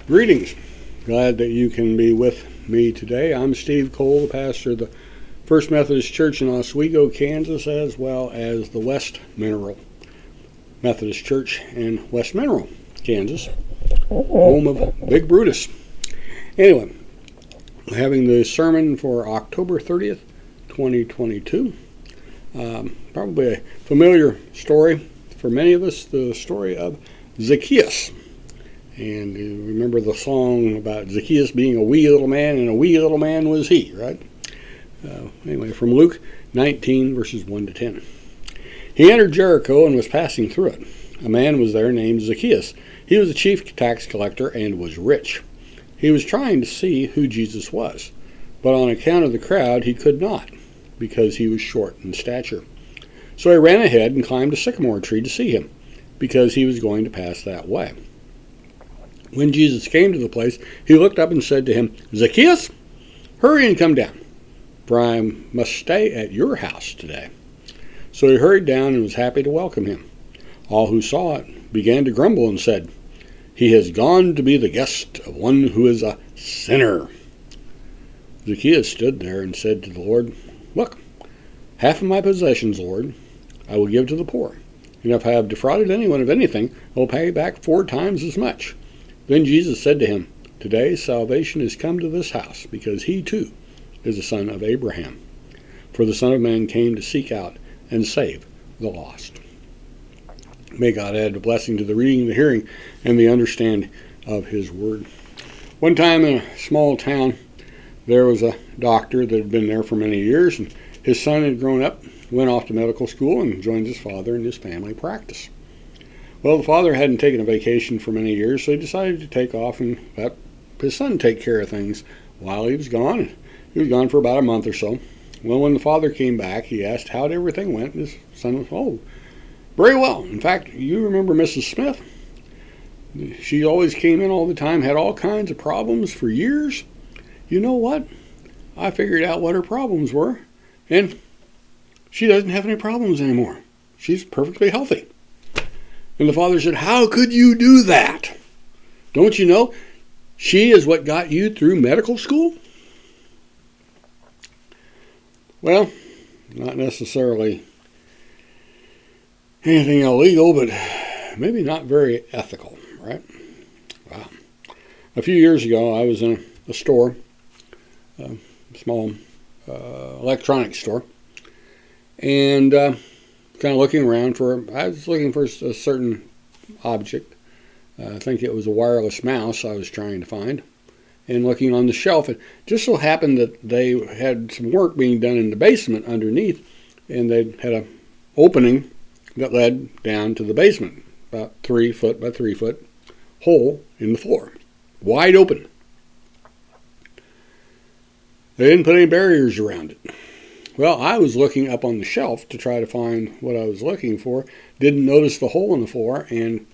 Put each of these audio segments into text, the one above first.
Greetings. Glad that you can be with me today. I'm Steve Cole, the pastor of the First Methodist Church in Oswego, Kansas, as well as the West Mineral Methodist Church in West Mineral, Kansas, home of Big Brutus. Anyway, having the sermon for October 30th, 2022. Probably a familiar story for many of us, the story of Zacchaeus. And you remember the song about Zacchaeus being a wee little man, and a wee little man was he, right? Anyway, from Luke 19, verses 1 to 10. He entered Jericho and was passing through it. A man was there named Zacchaeus. He was a chief tax collector and was rich. He was trying to see who Jesus was, but on account of the crowd he could not, because he was short in stature. So he ran ahead and climbed a sycamore tree to see him, because he was going to pass that way. When Jesus came to the place, he looked up and said to him, "Zacchaeus, hurry and come down, for I must stay at your house today." So he hurried down and was happy to welcome him. All who saw it began to grumble and said, "He has gone to be the guest of one who is a sinner." Zacchaeus stood there and said to the Lord, "Look, half of my possessions, Lord, I will give to the poor. And if I have defrauded anyone of anything, I will pay back 4 times as much." Then Jesus said to him, "Today salvation has come to this house, because he too is a son of Abraham. For the Son of Man came to seek out and save the lost." May God add a blessing to the reading, the hearing, and the understanding of his word. One time in a small town, there was a doctor that had been there for many years, and his son had grown up, went off to medical school, and joined his father in his family practice. Well, the father hadn't taken a vacation for many years, so he decided to take off and let his son take care of things while he was gone. He was gone for about a month or so. Well, when the father came back, he asked how everything went. His son was, "Oh, very well. In fact, you remember Mrs. Smith? She always came in all the time, had all kinds of problems for years. You know what? I figured out what her problems were, and she doesn't have any problems anymore. She's perfectly healthy." And the father said, "How could you do that? Don't you know she is what got you through medical school?" Well, not necessarily anything illegal, but maybe not very ethical, right? Wow. A few years ago, I was in a store, a small electronics store, and kind of looking around I was looking for a certain object. I think it was a wireless mouse I was trying to find, and looking on the shelf. It just so happened that they had some work being done in the basement underneath, and they had an opening that led down to the basement, about 3 foot by 3 foot hole in the floor, wide open. They didn't put any barriers around it. Well, I was looking up on the shelf to try to find what I was looking for, didn't notice the hole in the floor, and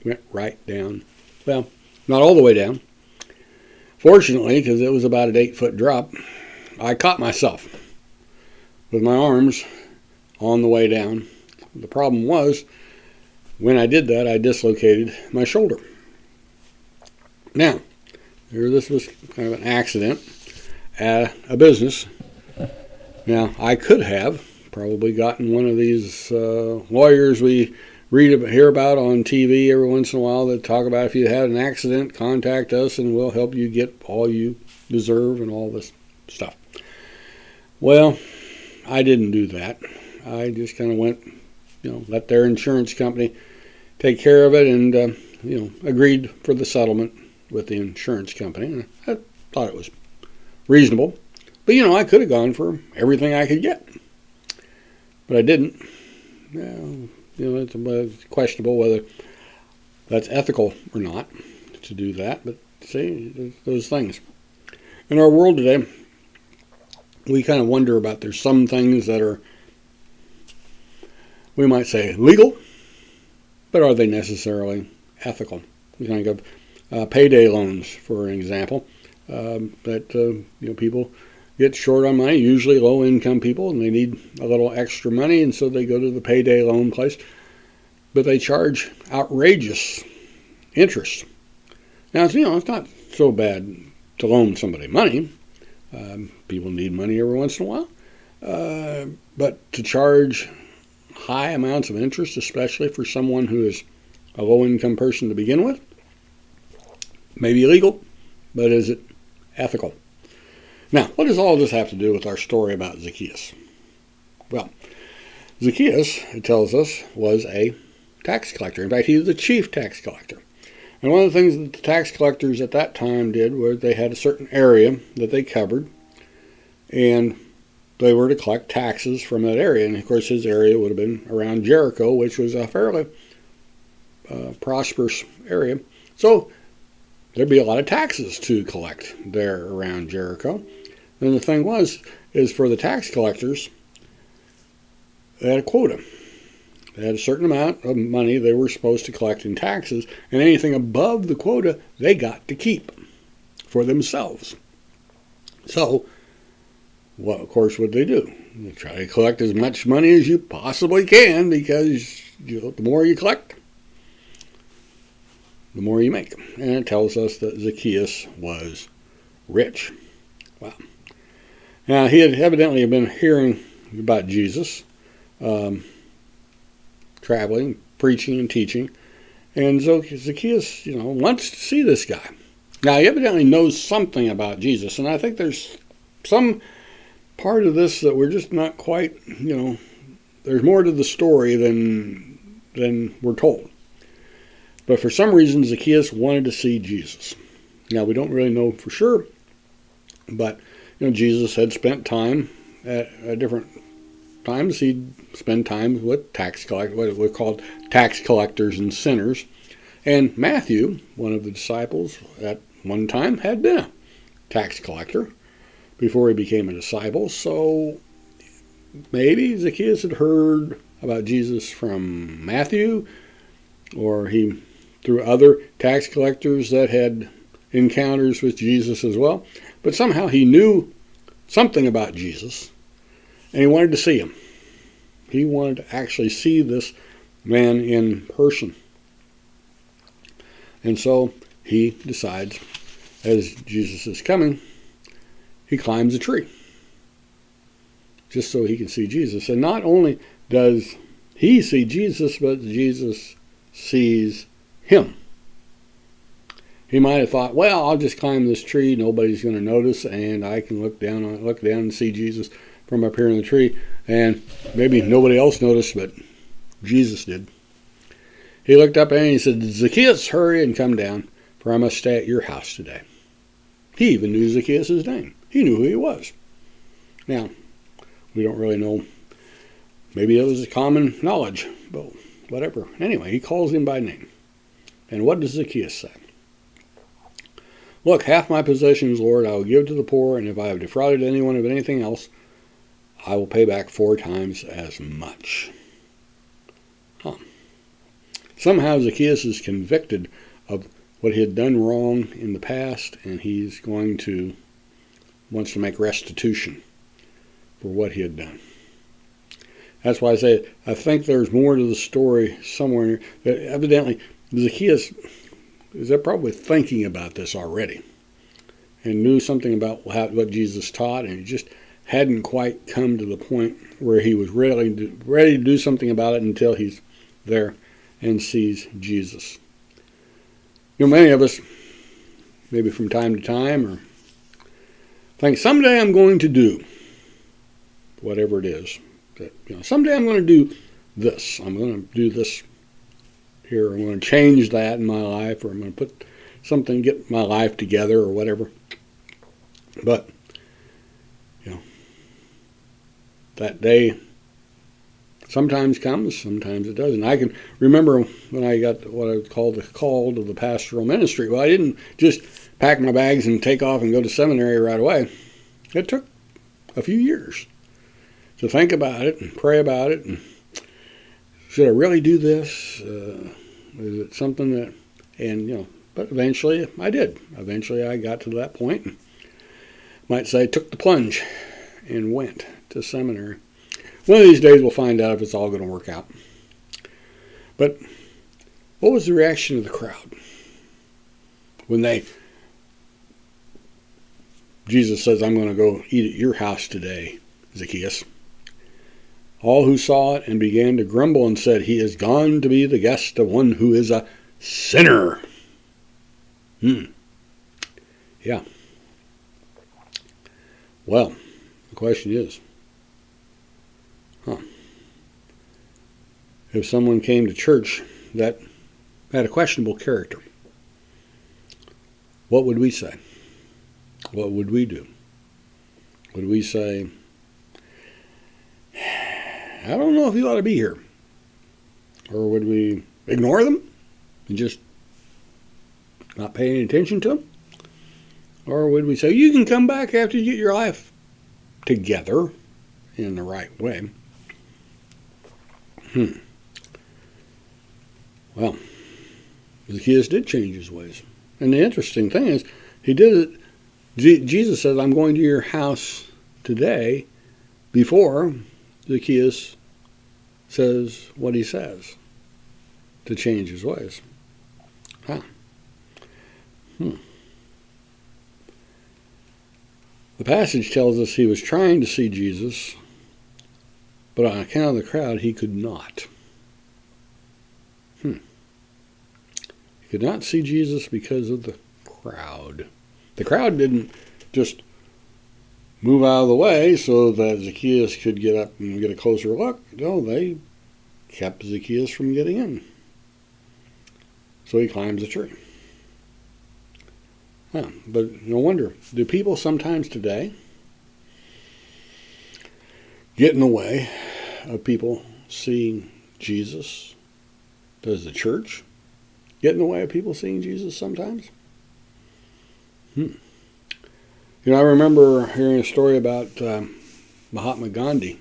went right down. Well, not all the way down. Fortunately, because it was about an 8-foot drop, I caught myself with my arms on the way down. The problem was, when I did that, I dislocated my shoulder. Now, this was kind of an accident at a business. Now, I could have probably gotten one of these lawyers we hear about on TV every once in a while that talk about, if you had an accident, contact us and we'll help you get all you deserve and all this stuff. Well, I didn't do that. I just kind of went, let their insurance company take care of it, and agreed for the settlement with the insurance company. And I thought it was reasonable. But, I could have gone for everything I could get. But I didn't. It's questionable whether that's ethical or not to do that. But see, those things. In our world today, we kind of wonder about, there's some things that are, we might say, legal, but are they necessarily ethical? We think of payday loans, for an example, that people get short on money, usually low-income people, and they need a little extra money, and so they go to the payday loan place. But they charge outrageous interest. Now, it's not so bad to loan somebody money. People need money every once in a while. But to charge high amounts of interest, especially for someone who is a low-income person to begin with, may be illegal, but is it ethical? Now, what does all this have to do with our story about Zacchaeus? Well, Zacchaeus, it tells us, was a tax collector. In fact, he was the chief tax collector. And one of the things that the tax collectors at that time did was they had a certain area that they covered, and they were to collect taxes from that area. And, of course, his area would have been around Jericho, which was a fairly prosperous area. So there'd be a lot of taxes to collect there around Jericho. And the thing is for the tax collectors, they had a quota. They had a certain amount of money they were supposed to collect in taxes, and anything above the quota they got to keep for themselves. So, what, of course, would they do? They try to collect as much money as you possibly can, because the more you collect, the more you make. And it tells us that Zacchaeus was rich. Wow. Now, he had evidently been hearing about Jesus, traveling, preaching, and teaching. And Zacchaeus, wants to see this guy. Now, he evidently knows something about Jesus, and I think there's some part of this that we're just not quite, there's more to the story than we're told. But for some reason, Zacchaeus wanted to see Jesus. Now, we don't really know for sure, but Jesus had spent time at different times. He'd spend time with what we called tax collectors and sinners. And Matthew, one of the disciples, at one time had been a tax collector before he became a disciple. So maybe Zacchaeus had heard about Jesus from Matthew, or he through other tax collectors that had encounters with Jesus as well. But somehow he knew something about Jesus, and he wanted to see him. He wanted to actually see this man in person. And so he decides, as Jesus is coming, he climbs a tree just so he can see Jesus. And not only does he see Jesus, but Jesus sees him. He might have thought, well, I'll just climb this tree, nobody's going to notice, and I can look down and see Jesus from up here in the tree. And maybe nobody else noticed, but Jesus did. He looked up and he said, Zacchaeus, hurry and come down, for I must stay at your house today. He even knew Zacchaeus' name. He knew who he was. Now, we don't really know. Maybe it was a common knowledge, but whatever. Anyway, he calls him by name. And what does Zacchaeus say? Look, half my possessions, Lord, I will give to the poor, and if I have defrauded anyone of anything else, I will pay back 4 times as much. Somehow Zacchaeus is convicted of what he had done wrong in the past, and he's wants to make restitution for what he had done. That's why I say I think there's more to the story somewhere. That evidently Zacchaeus is probably thinking about this already and knew something about what Jesus taught, and he just hadn't quite come to the point where he was ready to do something about it until he's there and sees Jesus. Many of us, maybe from time to time, or think someday I'm going to do whatever it is. That someday I'm going to do this. I'm going to do this here. I'm going to change that in my life, or I'm going to get my life together, or whatever. But that day sometimes comes, sometimes it doesn't. I can remember when I got what I would call the call to the pastoral ministry. Well, I didn't just pack my bags and take off and go to seminary right away. It took a few years to think about it and pray about it. And should I really do this? Is it something that, but eventually I did. Eventually I got to that point, and might say took the plunge and went to seminary. One of these days we'll find out if it's all going to work out. But what was the reaction of the crowd? when Jesus says, I'm going to go eat at your house today, Zacchaeus. All who saw it and began to grumble and said, he is gone to be the guest of one who is a sinner. Yeah. Well, the question is, if someone came to church that had a questionable character, what would we say? What would we do? Would we say, I don't know if you ought to be here? Or would we ignore them and just not pay any attention to them? Or would we say, you can come back after you get your life together in the right way? Well, Zacchaeus did change his ways. And the interesting thing is, he did it. Jesus says, I'm going to your house today, before Zacchaeus says what he says to change his ways. The passage tells us he was trying to see Jesus, but on account of the crowd, he could not. He could not see Jesus because of the crowd. The crowd didn't just move out of the way so that Zacchaeus could get up and get a closer look. No, they kept Zacchaeus from getting in. So he climbs a tree. But no wonder. Do people sometimes today get in the way of people seeing Jesus? Does the church get in the way of people seeing Jesus sometimes? I remember hearing a story about Mahatma Gandhi,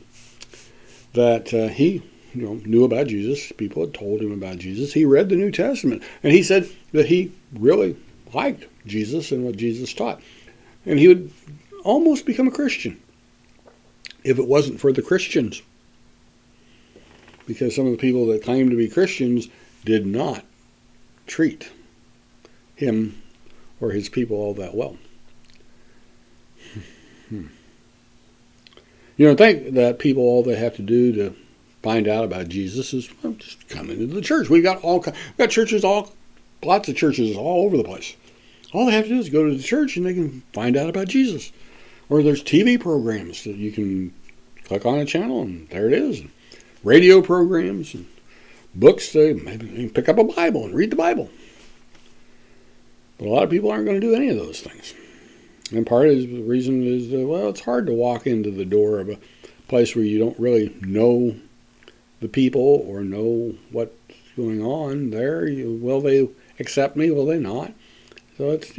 that he knew about Jesus. People had told him about Jesus. He read the New Testament, and he said that he really liked Jesus and what Jesus taught. And he would almost become a Christian if it wasn't for the Christians. Because some of the people that claimed to be Christians did not treat him or his people all that well. Think that people, all they have to do to find out about Jesus is just come into the church. We got churches, lots of churches all over the place. All they have to do is go to the church and they can find out about Jesus. Or there's TV programs that you can click on a channel and there it is. And radio programs and books. Maybe you can pick up a Bible and read the Bible. But a lot of people aren't going to do any of those things. And part of the reason is, it's hard to walk into the door of a place where you don't really know the people or know what's going on there. Will they accept me? Will they not? So it's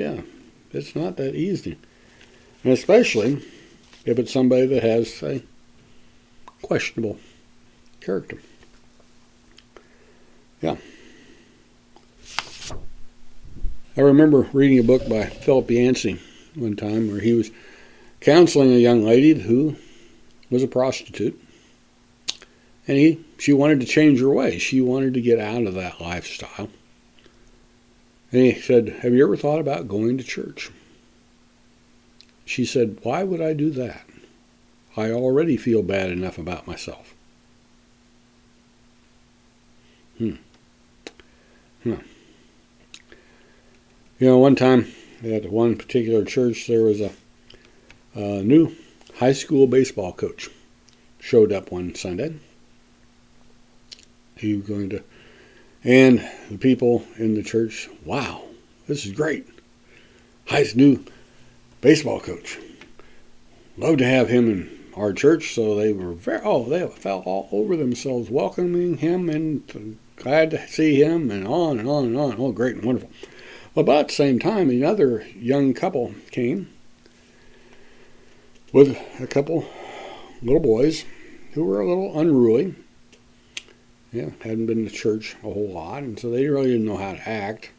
not that easy. And especially if it's somebody that has a questionable character. Yeah. I remember reading a book by Philip Yancey one time where he was counseling a young lady who was a prostitute. And she wanted to change her ways. She wanted to get out of that lifestyle. And he said, have you ever thought about going to church? She said, why would I do that? I already feel bad enough about myself. One time at one particular church, there was a new high school baseball coach showed up one Sunday. He was going to, and the people in the church, wow, this is great. New baseball coach. Love to have him in our church. So they were they fell all over themselves welcoming him and glad to see him and on and on and on. Oh, great and wonderful. About the same time, another young couple came with a couple little boys who were a little unruly. Hadn't been to church a whole lot, and so they really didn't know how to act.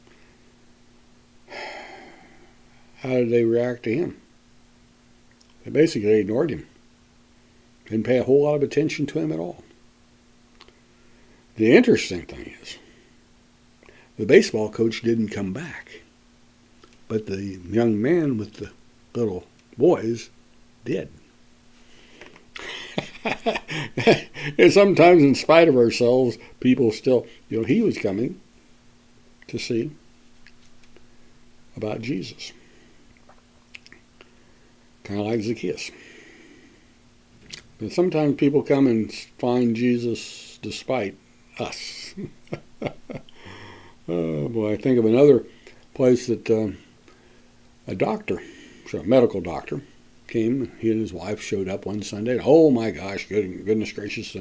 How did they react to him? They basically ignored him. Didn't pay a whole lot of attention to him at all. The interesting thing is, the baseball coach didn't come back but the young man with the little boys did. And sometimes, in spite of ourselves, people still, he was coming to see about Jesus. Kind of like Zacchaeus. But sometimes people come and find Jesus despite us. Oh boy, I think of another place that a doctor, so a medical doctor, came. He and his wife showed up one Sunday. Oh my gosh, goodness gracious.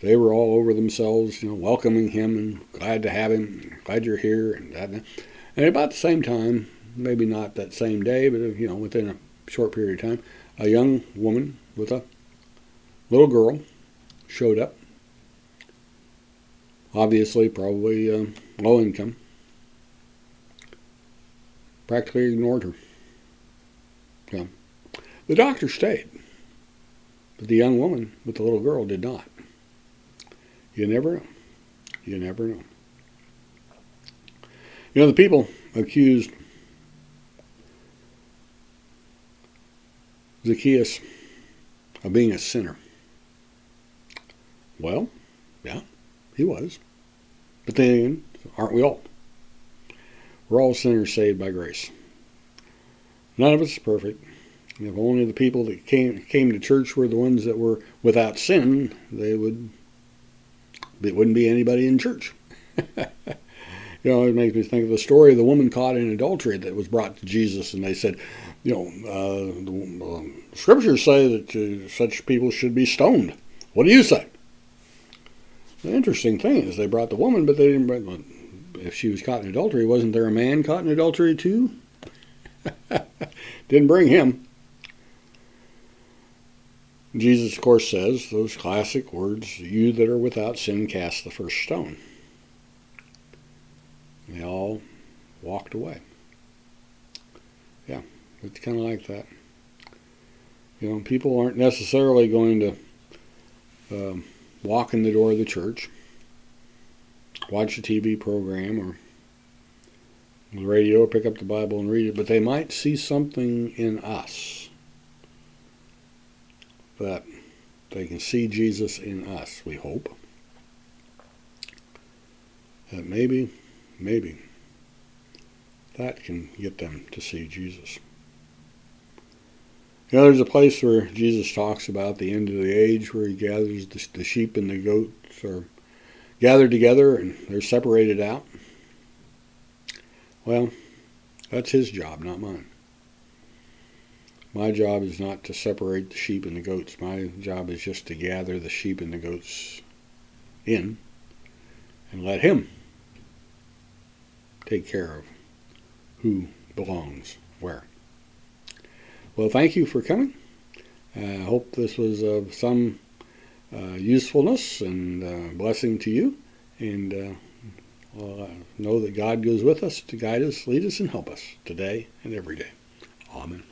They were all over themselves, welcoming him and glad to have him, glad you're here, and that. And about the same time, maybe not that same day, but within a short period of time, a young woman with a little girl showed up. Obviously, probably low income. Practically ignored her. Yeah. The doctor stayed, but the young woman with the little girl did not. You never know. You never know. The people accused Zacchaeus of being a sinner. Well, yeah, he was. But then, aren't we all? We're all sinners saved by grace. None of us is perfect. If only the people that came to church were the ones that were without sin, it wouldn't be anybody in church. It makes me think of the story of the woman caught in adultery that was brought to Jesus, and they said, the scriptures say that such people should be stoned. What do you say? The interesting thing is they brought the woman, but they didn't bring, if she was caught in adultery, wasn't there a man caught in adultery too? Didn't bring him. Jesus, of course, says those classic words, you that are without sin, cast the first stone. They all walked away. Yeah, it's kind of like that. People aren't necessarily going to walk in the door of the church, watch a TV program or the radio, or pick up the Bible and read it, but they might see something in us that they can see Jesus in us, we hope. That maybe that can get them to see Jesus. There's a place where Jesus talks about the end of the age where he gathers the sheep and the goats are gathered together and they're separated out. Well, that's his job, not mine. My job is not to separate the sheep and the goats. My job is just to gather the sheep and the goats in and let him take care of who belongs where. Well, thank you for coming. I hope this was of some usefulness and blessing to you. And know that God goes with us to guide us, lead us, and help us today and every day. Amen.